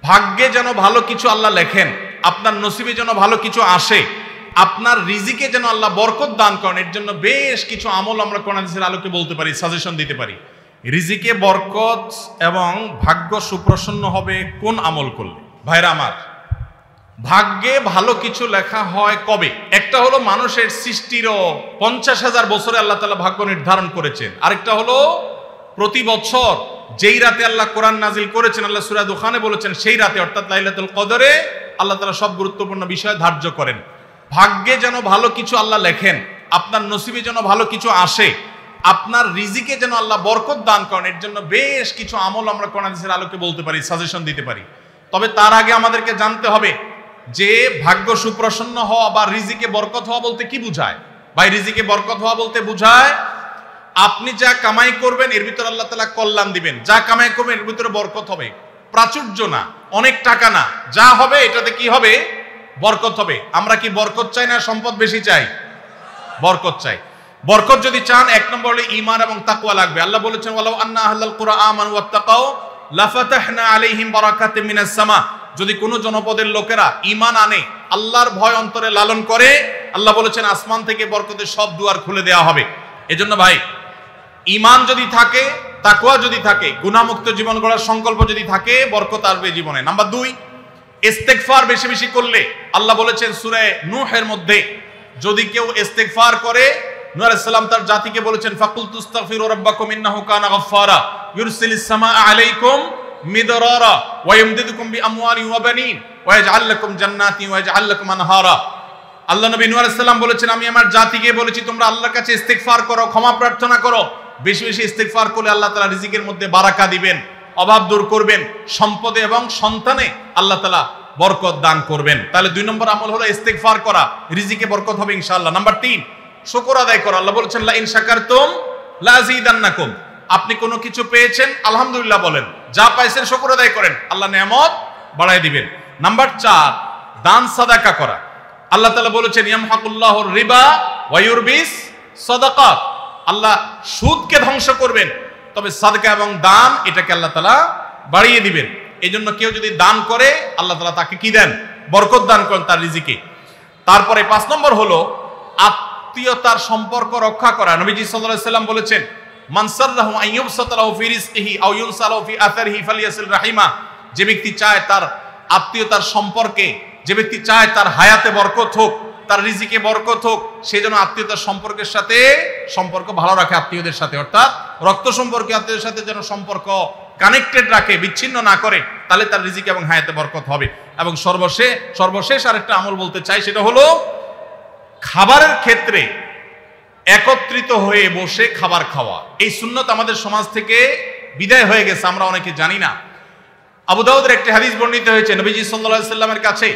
ভাগ্যে যেন ভালো কিছু আল্লাহ লেখেন, আপনার নসিবে যেন ভালো কিছু আসে, আপনার রিজিকে যেন আল্লাহ বরকত দান করেন, এর জন্য বেশ কিছু আমল আমরা কোরআন হাদিসের আলোকে বলতে পারি, সাজেশন দিতে পারি। রিজিকে বরকত এবং ভাগ্য সুপ্রসন্ন হবে কোন আমল করলে? ভাইরা আমার, ভাগ্যে ভালো কিছু লেখা হয় কবে? একটা হলো মানুষের সৃষ্টিরও 50,000 বছরে আল্লাহ তাআলা ভাগ্য নির্ধারণ করেছেন। আরেকটা হলো প্রতি বছর যেই রাতে আল্লাহ কোরআন নাজিল করেছেন, আল্লাহ সূরা দুখানে বলেছেন সেই রাতে অর্থাৎ লাইলাতুল কদরে আল্লাহ তাআলা সব গুরুত্বপূর্ণ বিষয় ধার্য করেন। ভাগ্যে যেন ভালো কিছু আল্লাহ লেখেন, আপনার নসিবে যেন ভালো কিছু আসে, আপনার রিজিকে যেন আল্লাহ বরকত দান করেন, এর জন্য বেশ কিছু আমল আমরা কোরআন হাদিসের আলোকে বলতে পারি, সাজেশন দিতে পারি। তবে তার আগে আমাদেরকে জানতে হবে যে ভাগ্য সুপ্রসন্ন হওয়া বা রিজিকে বরকত হওয়া বলতে কি বুঝায়। ভাই, রিজিকে বরকত হওয়া বলতে বুঝায় আপনি যা কামাই করবেন এর ভিতরে আল্লাহ তাআলা কল্যাণ দিবেন, যা কামাই করবেন এর ভিতরে বরকত হবে। প্রাচুর্য না, অনেক টাকা না, যা হবে এটাতে কি হবে? বরকত হবে। আমরা কি বরকত চাই না সম্পদ বেশি চাই? বরকত চাই। বরকত যদি চান, এক নম্বর হলো ঈমান এবং তাকওয়া লাগবে। আল্লাহ বলেছেন ওয়ালাউ আন্না আহলাল কুরআ আমানু ওয়াত্তাকাউ লাফাতাহনা আলাইহিম বারাকাতিম মিনাস সামা। যদি কোনো জনপদের লোকেরা ঈমান আনে, আল্লাহর ভয় অন্তরে লালন করে, আল্লাহ বলেছেন আসমান থেকে বরকতের সব দুয়ার খুলে দেওয়া হবে। এজন্য ভাই, ঈমান যদি থাকে, তাকওয়া যদি থাকে, গুনাহমুক্ত জীবন গড়ার সংকল্প যদি থাকে, বরকত আসবে জীবনে। নাম্বার 2, ইস্তেগফার বেশি বেশি করলে। আল্লাহ বলেছেন সূরা নূহের মধ্যে, যদি কেউ ইস্তেগফার করে, নূহ আলাইহিস সালাম তার জাতিকে বলেছেন ফাকুল তুস্তাগফিরু রাব্বাকুম ইন্নাহু কানা গাফফারা ইউরসিলিস সামাআ আলাইকুম মিদরারা ওয়া ইমদিদুকুম বিআমওয়ালিন ওয়া বানিন ওয়া ইয়াজআল লাকুম জান্নাতিন ওয়া ইয়াজআল লাকুম আনহারা। আল্লাহ নবী নূহ আলাইহিস সালাম বলেছেন, আমি আমার জাতিকে বলেছি তোমরা আল্লাহর কাছে ইস্তেগফার করো, ক্ষমা প্রার্থনা করো। বেশি বেশি ইস্তেগফার করলে আল্লাহ তাআলা রিজিকের মধ্যে বারাকা দিবেন, অভাব দূর করবেন, সম্পদে এবং সন্তানে আল্লাহ তাআলা বরকত দান করবেন। তাহলে 2 নম্বর আমল হলো ইস্তেগফার করা, রিজিকে বরকত হবে ইনশাআল্লাহ। নাম্বার 3, শুকর আদায় করা। আল্লাহ বলেছেন লা ইন শাকারতুম লা আযীদান্নাকুম। আপনি কোনো কিছু পেয়েছেন, আলহামদুলিল্লাহ বলেন, যা পাইছেন শুকর আদায় করেন, আল্লাহ নিয়ামত বাড়ায় দিবেন। নাম্বার 4, দান সাদাকা করা। আল্লাহ তাআলা বলেছেন ইয়ামহাকুল্লাহুর রিবা ওয়া ইউরবিস সাদাকাত। আল্লাহ সুদকে ধ্বংস করবেন, তবে সাদকা এবং দান এটাকে আল্লাহ তাআলা বাড়িয়ে দিবেন। এইজন্য কেউ যদি দান করে, আল্লাহ তাআলা তাকে কি দেন? বরকত দান করেন তার রিজিকে। তারপরে 5 নম্বর হলো আত্মীয়তার সম্পর্ক রক্ষা করা। নবীজি সাল্লাল্লাহু আলাইহি সাল্লাম বলেছেন মান সাররাহু আন ইউবসাতা লাহু ফি রিজকিহি আও ইউনসালাহু ফি আথারিহি ফালিয়াসিল রাহিমা। যে ব্যক্তি চায় তার আত্মীয়তার সম্পর্কে, যে ব্যক্তি চায় তার হায়াতে বরকত হোক, তার রিজিকে বরকত হোক, সে যেন আত্মীয়তার সম্পর্কের সাথে সম্পর্ক ভালো রাখে, আত্মীয়দের সাথে, অর্থাৎ রক্ত সম্পর্কে আত্মীয়দের সাথে যেন সম্পর্ক কানেক্টেড রাখে, বিচ্ছিন্ন না করে, তাহলে তার রিজিকে এবং হায়াতে বরকত হবে। এবং সর্বশেষ আরেকটা আমল বলতে চাই, সেটা হলো খাবারের ক্ষেত্রে একত্রিত হয়ে বসে খাবার খাওয়া। এই সুন্নত আমাদের সমাজ থেকে বিদায় হয়ে গেছে, আমরা অনেকে জানি না। আবু দাউদের একটি হাদিস বর্ণিত হয়েছে, নবীজি সাল্লাল্লাহু আলাইহি সাল্লামের কাছে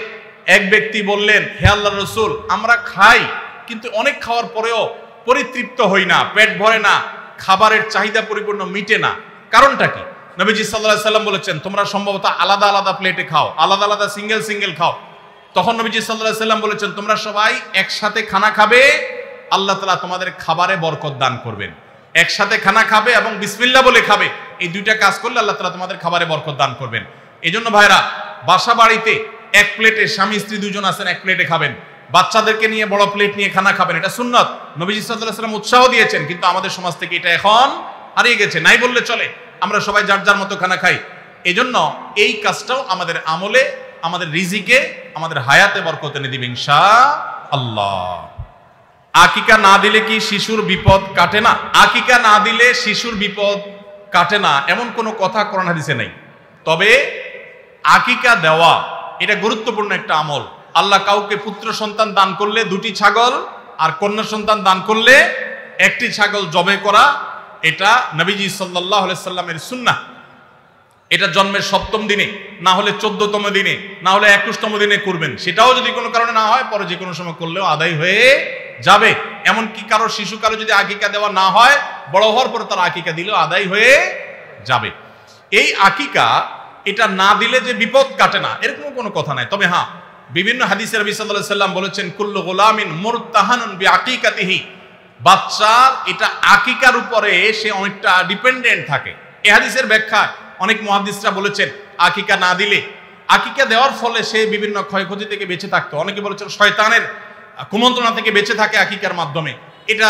এক ব্যক্তি বললেন, হে আল্লাহর রাসূল, আমরা খাই কিন্তু অনেক খাওয়ার পরেও পরিতৃপ্ত হই না, পেট ভরে না, খাবারের চাহিদা পরিপূর্ণ মিটে না, কারণটা কি? নবীজি সাল্লাল্লাহু আলাইহি সাল্লাম বলেছেন তোমরা সম্ভবত আলাদা আলাদা প্লেটে খাও, আলাদা আলাদা সিঙ্গেল খাও। তখন নবীজি সাল্লাল্লাহু আলাইহি সাল্লাম বলেছেন তোমরা সবাই একসাথে খানা খাবে, আল্লাহ তাআলা তোমাদের খাবারে বরকত দান করবেন। একসাথে খানা খাবে এবং বিসমিল্লাহ বলে খাবে, এই 2টা কাজ করলে আল্লাহ তাআলা তোমাদের খাবারে বরকত দান করবেন। এজন্য ভাইরা, বাসা বাড়িতে এক প্লেটে স্বামী স্ত্রী 2জন আছেন, এক প্লেটে খাবেন। বাচ্চাদেরকে নিয়ে বড় প্লেট নিয়ে খানা খাবেন, এটা সুন্নাত। নবীজি সাল্লাল্লাহু আলাইহি সাল্লাম উৎসাহ দিয়েছেন, কিন্তু আমাদের সমাজ থেকে এটা এখন হারিয়ে গেছে, নাই বললে চলে। আমরা সবাই যার যার মতো খানা খাই। এজন্য এই কাজটাও আমাদের আমলে, আমাদের রিজিকে, আমাদের হায়াতে বরকত এনে দিবে ইনশাআল্লাহ। আকিকা না দিলে কি শিশুর বিপদ কাটে না? আকিকা না দিলে শিশুর বিপদ কাটে না এমন কোনো কথা কোরআন হাদিসে নেই। তবে আকিকা দেওয়া এটা গুরুত্বপূর্ণ একটা আমল। আল্লাহ কাউকে পুত্র সন্তান দান করলে 2টি ছাগল, আর কন্যা সন্তান দান করলে 1টি ছাগল জবে করা, এটা নবীজি সাল্লাল্লাহু আলাইহি সাল্লামের সুন্নাহ। এটা জন্মের 7ম দিনে, না হলে 14তম দিনে, না হলে 21তম দিনে করবেন। সেটাও যদি কোনো কারণে না হয়, পরে যে কোনো সময় করলেও আদায় হয়ে যাবে। এমনকি কারো শিশুকালে যদি আকিকা দেওয়া না হয়, বড় হওয়ার পর তার আকিকা দিলেও আদায় হয়ে যাবে। এই আকিকা এটা না দিলে যে বিপদ কাটে না এরকম কোনো কথা নাই। তবে হ্যাঁ, বিভিন্ন হাদিসে নবী সাল্লাল্লাহু আলাইহি সাল্লাম বলেছেন কুল্লু গুলামিন মুরতাহানুন বিআকিকাতিহি। বাচ্চার এটা আকিকার উপরে সে অনেকটা ডিপেন্ডেন্ট থাকে। এই হাদিসের ব্যাখ্যা অনেক মুহাদ্দিসরা বলেছেন আকিকা না দিলে আকিকা দেওয়ার ফলে সে বিভিন্ন ক্ষয়ক্ষতি থেকে বেঁচে থাকতো। অনেকে বলেছেন শয়তানের কুমন্ত্রণা থেকে বেঁচে থাকে আকিকার মাধ্যমে, এটা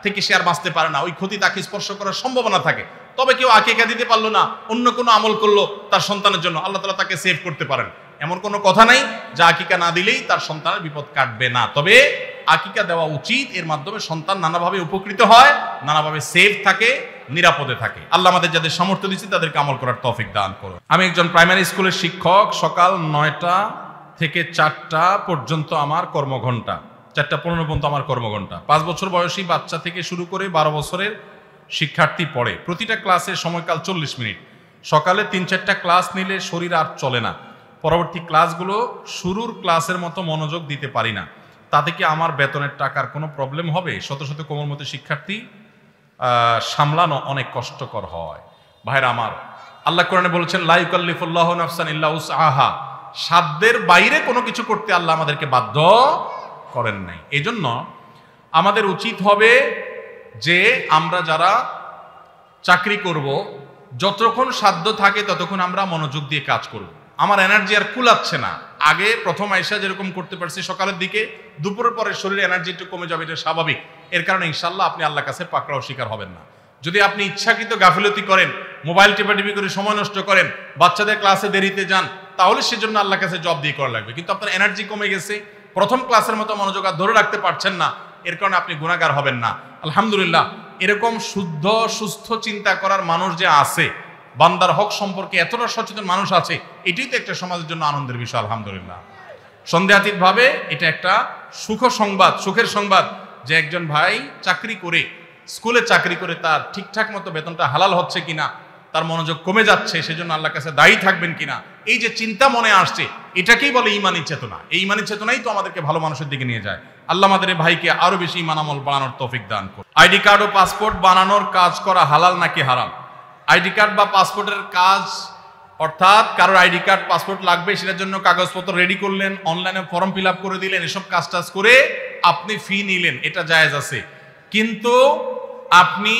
থেকে সে আর বাঁচতে পারে না, ওই ক্ষতি তাকে স্পর্শ করার সম্ভাবনা থাকে। তবে কেউ আকিকা দিতে পারলো না, অন্য কোনো আমল করলো তার সন্তানের জন্য, আল্লাহ তাআলা তাকে সেভ করতে পারেন। এমন কোনো কথা নাই যে আকিকা না দিলেই তার সন্তানের বিপদ কাটবে না। তবে আকিকা দেওয়া উচিত, এর মাধ্যমে সন্তান নানাভাবে উপকৃত হয়, নানাভাবে সেভ থাকে, নিরাপদে থাকে। আল্লাহ আমাদের যাদের সামর্থ্য দিচ্ছে তাদেরকে আমল করার তৌফিক দান করুন। আমি একজন প্রাইমারি স্কুলের শিক্ষক। সকাল 9টা থেকে 4টা পর্যন্ত আমার কর্মঘণ্টা, 4টা 15 পর্যন্ত আমার কর্মঘণ্টা। 5 বছর বয়সী বাচ্চা থেকে শুরু করে 12 বছরের শিক্ষার্থী পড়ে। প্রতিটা ক্লাসের সময়কাল 40 মিনিট। সকালে 3-4টা ক্লাস নিলে শরীর আর চলে না। পরবর্তী ক্লাসগুলো শুরুর ক্লাসের মতো মনোযোগ দিতে পারি না। তাতে কি আমার বেতনের টাকার কোনো প্রবলেম হবে? শত শত কোমলমতি শিক্ষার্থী সামলানো অনেক কষ্টকর হয়। ভাইরা আমার, আল্লাহ কোরআনে বলেছেন লা ইউকাল্লিফুল্লাহু নাফসান ইল্লা উসআহা। সাধ্যের বাইরে কোনো কিছু করতে আল্লাহ আমাদেরকে বাধ্য করেন নাই। এজন্য আমাদের উচিত হবে যে আমরা যারা চাকরি করব, যতক্ষণ সাধ্য থাকে ততক্ষণ আমরা মনোযোগ দিয়ে কাজ করব। আমার এনার্জি আর কুলাচ্ছে না। আগে প্রথম আইসা যেরকম করতে পারছি সকালের দিকে, দুপুরের পরে শরীরে এনার্জি একটু কমে যাবে, এটা স্বাভাবিক। এর কারণে ইনশাল্লাহ আপনি আল্লাহর কাছে পাকড়াও শিকার হবেন না। যদি আপনি ইচ্ছাকৃত গাফিলতি করেন, মোবাইল টিপাটিপি করে সময় নষ্ট করেন, বাচ্চাদের ক্লাসে দেরিতে যান, তাহলে সেজন্য আল্লাহর কাছে জব দিয়ে করা লাগবে। কিন্তু আপনার এনার্জি কমে গেছে, প্রথম ক্লাসের মতো মনোযোগ আর ধরে রাখতে পারছেন না, এর কারণে আপনি গুনাহগার হবেন না। আলহামদুলিল্লাহ, এরকম শুদ্ধ সুস্থ চিন্তা করার মানুষ যে আছে, বান্দার হক সম্পর্কে এতটা সচেতন মানুষ আছে, এটাই তো একটা সমাজের জন্য আনন্দের বিষয়। আলহামদুলিল্লাহ, সন্দেহাতীত ভাবে এটা একটা সুখের সংবাদ যে একজন ভাই চাকরি করে, স্কুলে চাকরি করে তার ঠিকঠাক মতো বেতনটা হালাল হচ্ছে কিনা, তার মনোযোগ কমে যাচ্ছে, সেজন্য আল্লাহর কাছে দায়ী থাকবেন কিনা, এই যে চিন্তা মনে আসছে, এটাকেই বলে ঈমানী চেতনা। এই ঈমানী চেতনাই তো আমাদেরকে ভালো মানুষের দিকে নিয়ে যায়। আল্লাহ আমাদের এই ভাইকে আরো বেশি ঈমান আমল বানানোর তৌফিক দান করুন। আইডি কার্ড ও পাসপোর্ট বানানোর কাজ করা হালাল নাকি হারাম? আইডি কার্ড বা পাসপোর্টের কাজ, অর্থাৎ কারোর আইডি কার্ড পাসপোর্ট লাগবে, সেটার জন্য কাগজপত্র রেডি করলেন, অনলাইনে ফর্ম ফিল আপ করে দিলেন, এসব কাজ করে আপনি ফি নিলেন, এটা জায়েজ আছে। কিন্তু আপনি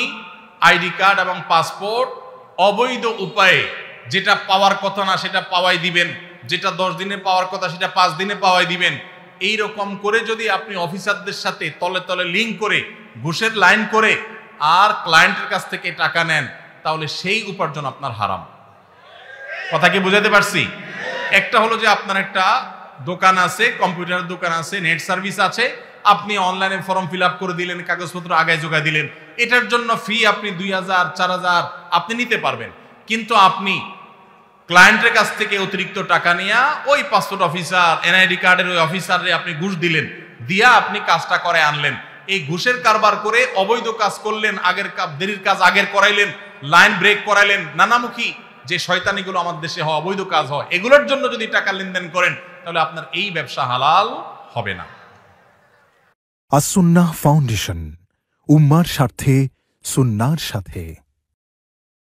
আইডি কার্ড এবং পাসপোর্ট অবৈধ উপায়ে যেটা পাওয়ার কথা না সেটা পাওয়াই দিবেন, যেটা 10 দিনে পাওয়ার কথা সেটা 5 দিনে পাওয়াই দিবেন, এই রকম করে যদি আপনি অফিসারদের সাথে তলে তলে লিঙ্ক করে ঘুষের লাইন করে আর ক্লায়েন্টের কাছ থেকে টাকা নেন, তাহলে সেই উপার্জন আপনার হারাম। কথা কি বুঝাতে পারছি? একটা হলো যে আপনার একটা দোকান আছে, কম্পিউটার দোকান আছে, নেট সার্ভিস আছে, আপনি অনলাইনে ফর্ম ফিল আপ করে দিলেন, কাগজপত্র আগায় জোগায় দিলেন, এটার জন্য ফি আপনি 2000 4000 আপনি নিতে পারবেন। কিন্তু আপনি ক্লায়েন্টের কাছ থেকে অতিরিক্ত টাকা নিয়ে ওই পাসপোর্ট অফিসার, এনআইডি কার্ডের ওই অফিসারে আপনি ঘুষ দিলেন, দিয়া আপনি কাজটা করে আনলেন। এই ঘুষের কারবার করে অবৈধ কাজ করলেন, দেরির কাজ আগের করাইলেন, লাইন ব্রেক করাইলেন, নানামুখী যে শয়তানিগুলো আমাদের দেশে হয়, অবৈধ কাজ হয়, এগুলোর জন্য যদি টাকা লেনদেন করেন, তাহলে আপনার এই ব্যবসা হালাল হবে না। আস-সুন্নাহ ফাউন্ডেশন, উম্মার স্বার্থে সুন্নাহর সাথে।